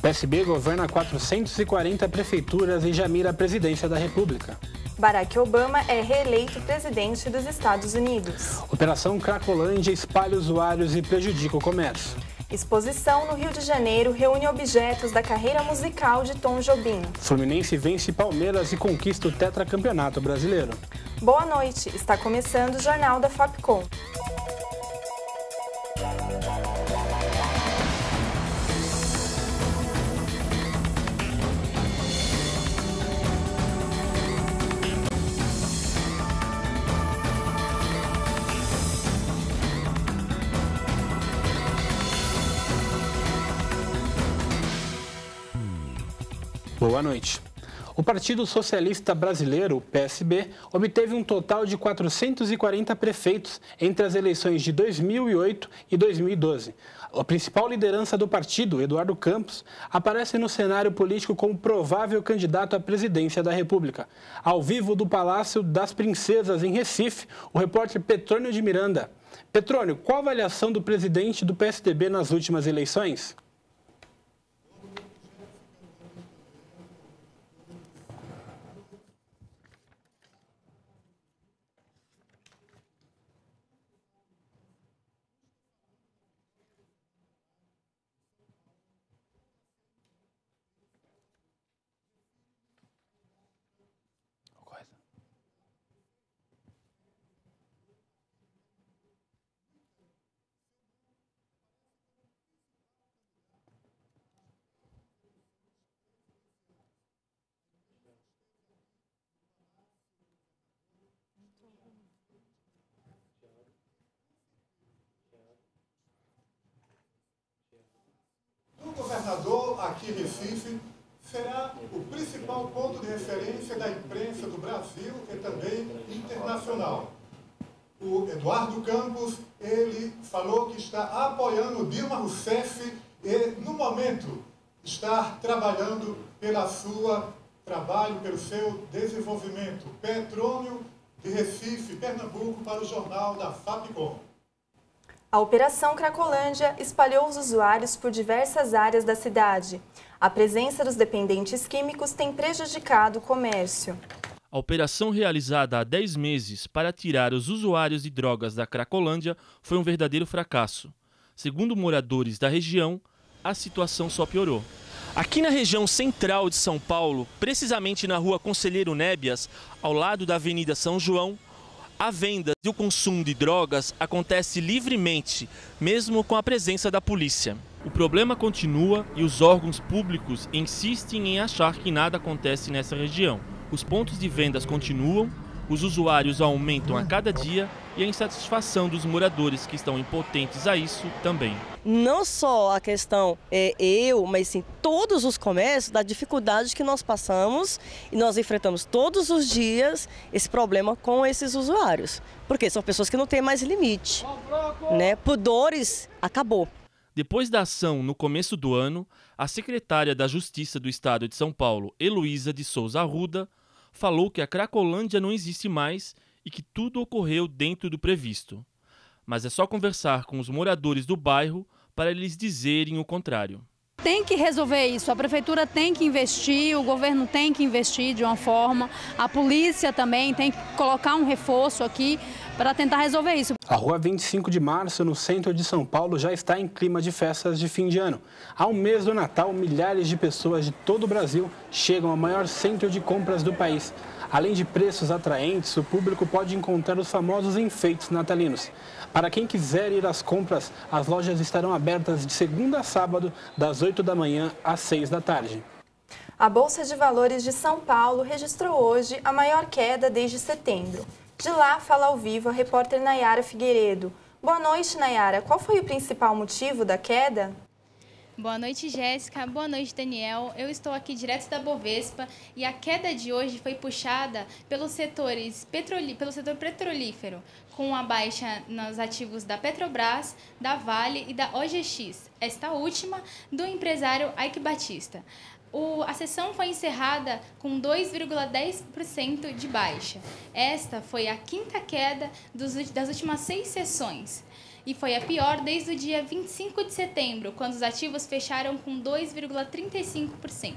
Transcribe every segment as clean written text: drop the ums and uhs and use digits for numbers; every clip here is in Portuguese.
PSB governa 440 prefeituras e já mira a presidência da República. Barack Obama é reeleito presidente dos Estados Unidos. Operação Cracolândia espalha usuários e prejudica o comércio. Exposição no Rio de Janeiro reúne objetos da carreira musical de Tom Jobim. Fluminense vence Palmeiras e conquista o tetracampeonato brasileiro. Boa noite, está começando o Jornal da Fapcom. Boa noite. O Partido Socialista Brasileiro, PSB, obteve um total de 440 prefeitos entre as eleições de 2008 e 2012. A principal liderança do partido, Eduardo Campos, aparece no cenário político como provável candidato à presidência da República. Ao vivo do Palácio das Princesas, em Recife, o repórter Petrônio de Miranda. Petrônio, qual a avaliação do presidente do PSDB nas últimas eleições? O governador aqui em Recife será o principal ponto de referência da imprensa do Brasil e também internacional. O Eduardo Campos, ele falou que está apoiando Dilma Rousseff e, no momento, está trabalhando pelo seu desenvolvimento. Petrônio de Recife, Pernambuco, para o Jornal da Fapcom. A Operação Cracolândia espalhou os usuários por diversas áreas da cidade. A presença dos dependentes químicos tem prejudicado o comércio. A operação realizada há 10 meses para tirar os usuários de drogas da Cracolândia foi um verdadeiro fracasso. Segundo moradores da região, a situação só piorou. Aqui na região central de São Paulo, precisamente na rua Conselheiro Nébias, ao lado da Avenida São João, a venda e o consumo de drogas acontece livremente, mesmo com a presença da polícia. O problema continua e os órgãos públicos insistem em achar que nada acontece nessa região. Os pontos de vendas continuam, os usuários aumentam a cada dia e a insatisfação dos moradores que estão impotentes a isso também. Não só a questão mas sim todos os comércios, da dificuldade que nós passamos e nós enfrentamos todos os dias esse problema com esses usuários. Porque são pessoas que não têm mais limite, né? Pudores, acabou. Depois da ação no começo do ano, a secretária da Justiça do Estado de São Paulo, Heloísa de Souza Arruda, falou que a Cracolândia não existe mais e que tudo ocorreu dentro do previsto. Mas é só conversar com os moradores do bairro para eles dizerem o contrário. Tem que resolver isso, a prefeitura tem que investir, o governo tem que investir de uma forma, a polícia também tem que colocar um reforço aqui para tentar resolver isso. A rua 25 de março, no centro de São Paulo, já está em clima de festas de fim de ano. Há um mês do Natal, milhares de pessoas de todo o Brasil chegam ao maior centro de compras do país. Além de preços atraentes, o público pode encontrar os famosos enfeites natalinos. Para quem quiser ir às compras, as lojas estarão abertas de segunda a sábado, das 8 da manhã às 6 da tarde. A Bolsa de Valores de São Paulo registrou hoje a maior queda desde setembro. De lá, fala ao vivo a repórter Nayara Figueiredo. Boa noite, Nayara. Qual foi o principal motivo da queda? Boa noite, Jéssica. Boa noite, Daniel. Eu estou aqui direto da Bovespa e a queda de hoje foi puxada pelo setor petrolífero, com a baixa nos ativos da Petrobras, da Vale e da OGX, esta última do empresário Ike Batista. A sessão foi encerrada com 2,10% de baixa. Esta foi a quinta queda das últimas 6 sessões. e foi a pior desde o dia 25 de setembro, quando os ativos fecharam com 2,35%.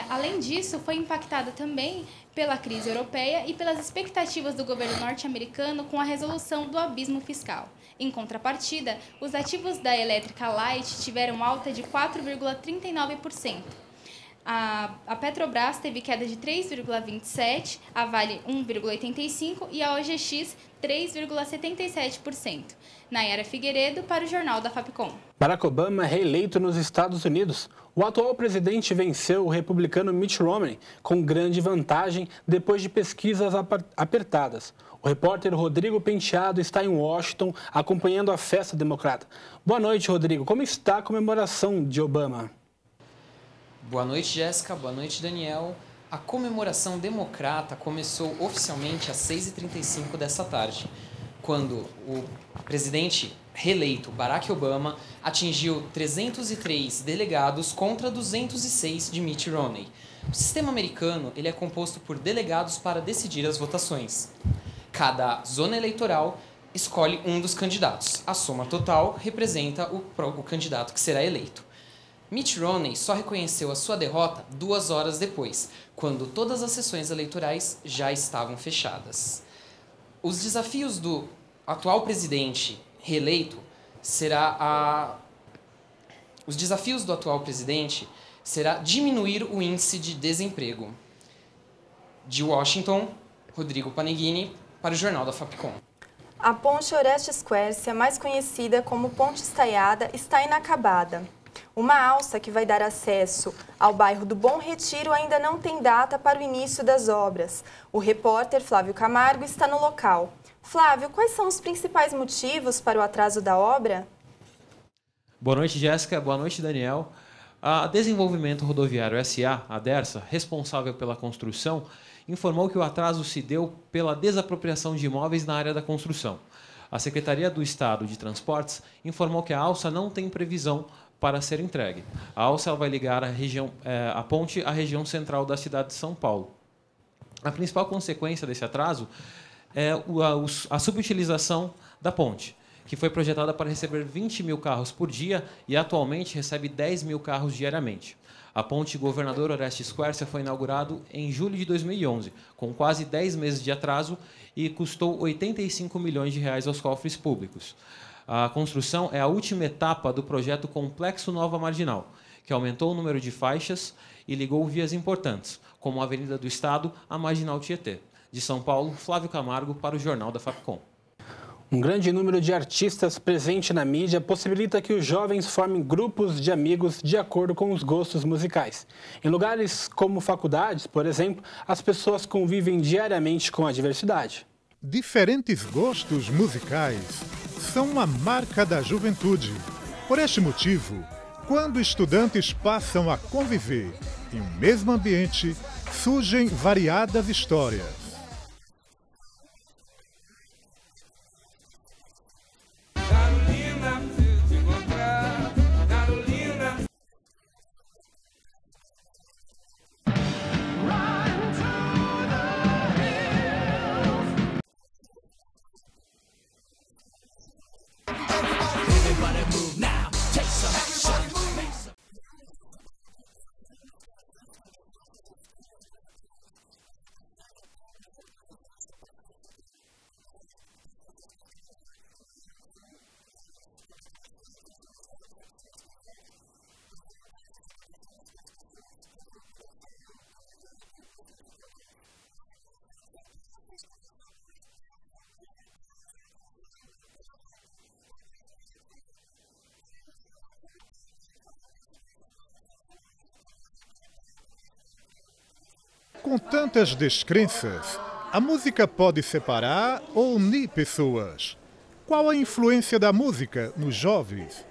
Além disso, foi impactada também pela crise europeia e pelas expectativas do governo norte-americano com a resolução do abismo fiscal. Em contrapartida, os ativos da elétrica Light tiveram alta de 4,39%. A Petrobras teve queda de 3,27%, a Vale 1,85% e a OGX 3,77%. Nayara Figueiredo para o Jornal da Fapcom. Barack Obama é reeleito nos Estados Unidos. O atual presidente venceu o republicano Mitt Romney com grande vantagem depois de pesquisas apertadas. O repórter Rodrigo Penteado está em Washington acompanhando a festa democrata. Boa noite, Rodrigo. Como está a comemoração de Obama? Boa noite, Jéssica. Boa noite, Daniel. A comemoração democrata começou oficialmente às 6h35 dessa tarde, quando o presidente reeleito Barack Obama atingiu 303 delegados contra 206 de Mitt Romney. O sistema americano ele é composto por delegados para decidir as votações. Cada zona eleitoral escolhe um dos candidatos. A soma total representa o candidato que será eleito. Mitt Romney só reconheceu a sua derrota 2 horas depois, quando todas as sessões eleitorais já estavam fechadas. Os desafios do atual presidente reeleito será diminuir o índice de desemprego. De Washington, Rodrigo Paneghini, para o Jornal da Fapcom. A ponte Orestes Quercia, mais conhecida como Ponte Estaiada, está inacabada. Uma alça que vai dar acesso ao bairro do Bom Retiro ainda não tem data para o início das obras. O repórter Flávio Camargo está no local. Flávio, quais são os principais motivos para o atraso da obra? Boa noite, Jéssica. Boa noite, Daniel. A Desenvolvimento Rodoviário SA, a DERSA, responsável pela construção, informou que o atraso se deu pela desapropriação de imóveis na área da construção. A Secretaria do Estado de Transportes informou que a alça não tem previsão para ser entregue. A alça vai ligar a ponte à região central da cidade de São Paulo. A principal consequência desse atraso é a subutilização da ponte, que foi projetada para receber 20 mil carros por dia e atualmente recebe 10 mil carros diariamente. A ponte Governador Orestes Quercia foi inaugurada em julho de 2011, com quase 10 meses de atraso e custou 85 milhões de reais aos cofres públicos. A construção é a última etapa do projeto Complexo Nova Marginal, que aumentou o número de faixas e ligou vias importantes, como a Avenida do Estado à Marginal Tietê. De São Paulo, Flávio Camargo para o Jornal da Fapcom. Um grande número de artistas presente na mídia possibilita que os jovens formem grupos de amigos de acordo com os gostos musicais. Em lugares como faculdades, por exemplo, as pessoas convivem diariamente com a diversidade. Diferentes gostos musicais são uma marca da juventude. Por este motivo, quando estudantes passam a conviver em um mesmo ambiente, surgem variadas histórias. Com tantas descrenças, a música pode separar ou unir pessoas. Qual a influência da música nos jovens?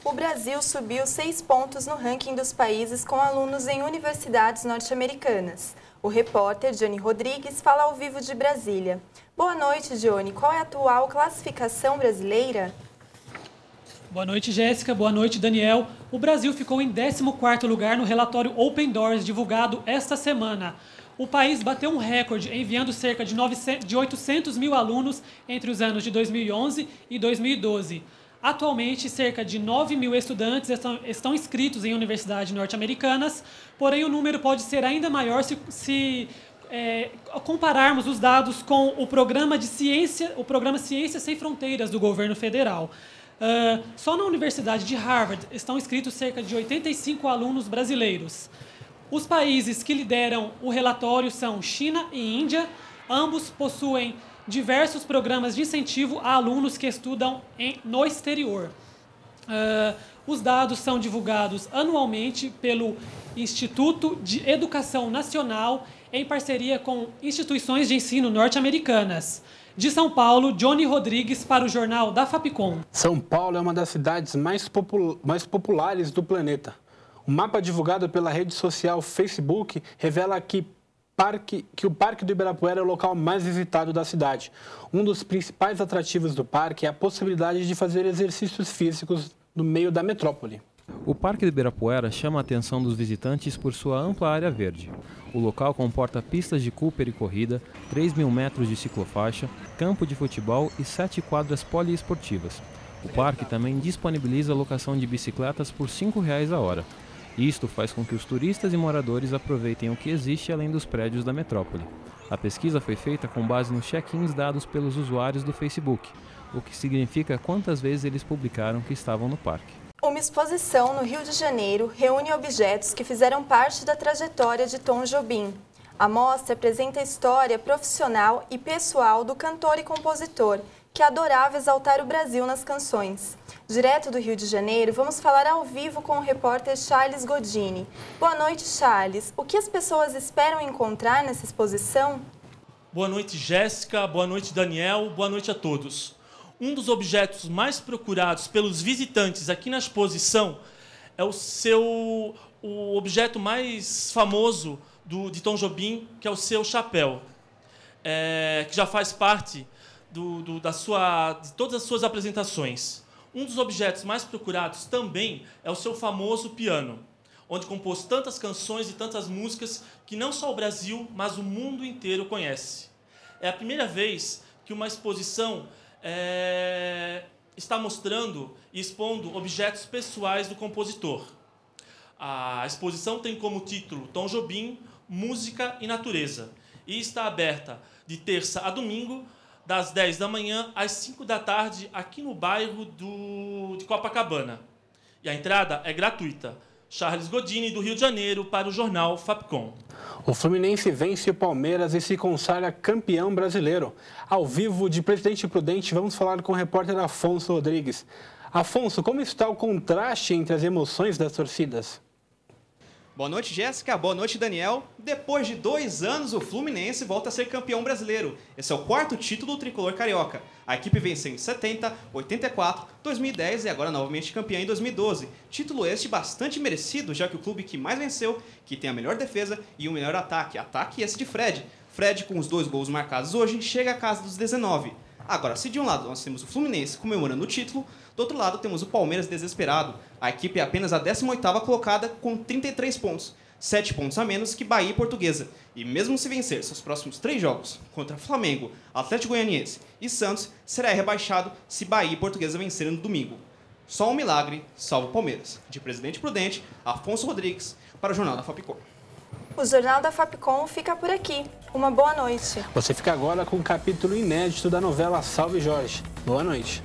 O Brasil subiu 6 pontos no ranking dos países com alunos em universidades norte-americanas. O repórter Johnny Rodrigues fala ao vivo de Brasília. Boa noite, Johnny. Qual é a atual classificação brasileira? Boa noite, Jéssica. Boa noite, Daniel. O Brasil ficou em 14º lugar no relatório Open Doors, divulgado esta semana. O país bateu um recorde, enviando cerca de 800 mil alunos entre os anos de 2011 e 2012. Atualmente, cerca de 9 mil estudantes estão inscritos em universidades norte-americanas, porém o número pode ser ainda maior se compararmos os dados com o programa Ciência Sem Fronteiras do governo federal. Só na Universidade de Harvard estão inscritos cerca de 85 alunos brasileiros. Os países que lideram o relatório são China e Índia. Ambos possuem diversos programas de incentivo a alunos que estudam no exterior. Os dados são divulgados anualmente pelo Instituto de Educação Nacional em parceria com instituições de ensino norte-americanas. De São Paulo, Johnny Rodrigues para o Jornal da Fapcom. São Paulo é uma das cidades mais populares do planeta. O mapa divulgado pela rede social Facebook revela que o Parque do Ibirapuera é o local mais visitado da cidade. Um dos principais atrativos do parque é a possibilidade de fazer exercícios físicos no meio da metrópole. O Parque do Ibirapuera chama a atenção dos visitantes por sua ampla área verde. O local comporta pistas de Cooper e corrida, 3.000 metros de ciclofaixa, campo de futebol e 7 quadras poliesportivas. O parque também disponibiliza a locação de bicicletas por R$ 5,00 a hora. Isto faz com que os turistas e moradores aproveitem o que existe além dos prédios da metrópole. A pesquisa foi feita com base nos check-ins dados pelos usuários do Facebook, o que significa quantas vezes eles publicaram que estavam no parque. Uma exposição no Rio de Janeiro reúne objetos que fizeram parte da trajetória de Tom Jobim. A mostra apresenta a história profissional e pessoal do cantor e compositor, que adorava exaltar o Brasil nas canções. Direto do Rio de Janeiro, vamos falar ao vivo com o repórter Charles Godini. Boa noite, Charles. O que as pessoas esperam encontrar nessa exposição? Boa noite, Jéssica. Boa noite, Daniel. Boa noite a todos. Um dos objetos mais procurados pelos visitantes aqui na exposição é o objeto mais famoso de Tom Jobim, que é o seu chapéu, que já faz parte de todas as suas apresentações. Um dos objetos mais procurados também é o seu famoso piano, onde compôs tantas canções e tantas músicas que não só o Brasil, mas o mundo inteiro conhece. É a primeira vez que uma exposição está mostrando e expondo objetos pessoais do compositor. A exposição tem como título Tom Jobim, Música e Natureza, e está aberta de terça a domingo, das 10 da manhã às 5 da tarde, aqui no bairro de Copacabana. E a entrada é gratuita. Charles Godini, do Rio de Janeiro, para o Jornal Fapcom. O Fluminense vence o Palmeiras e se consagra campeão brasileiro. Ao vivo de Presidente Prudente, vamos falar com o repórter Afonso Rodrigues. Afonso, como está o contraste entre as emoções das torcidas? Boa noite, Jéssica. Boa noite, Daniel. Depois de 2 anos, o Fluminense volta a ser campeão brasileiro. Esse é o 4º título do tricolor carioca. A equipe venceu em 70, 84, 2010 e agora novamente campeã em 2012. Título este bastante merecido, já que o clube que mais venceu, que tem a melhor defesa e o melhor ataque. Ataque esse de Fred. Fred, com os 2 gols marcados hoje, chega à casa dos 19. Agora, se de um lado nós temos o Fluminense comemorando o título, do outro lado temos o Palmeiras desesperado. A equipe é apenas a 18ª colocada com 33 pontos, 7 pontos a menos que Bahia e Portuguesa. E mesmo se vencer seus próximos 3 jogos contra Flamengo, Atlético Goianiense e Santos, será rebaixado se Bahia e Portuguesa vencerem no domingo. Só um milagre salva o Palmeiras. De Presidente Prudente, Afonso Rodrigues, para o Jornal da Fapcom. O Jornal da Fapcom fica por aqui. Uma boa noite. Você fica agora com um capítulo inédito da novela Salve Jorge. Boa noite.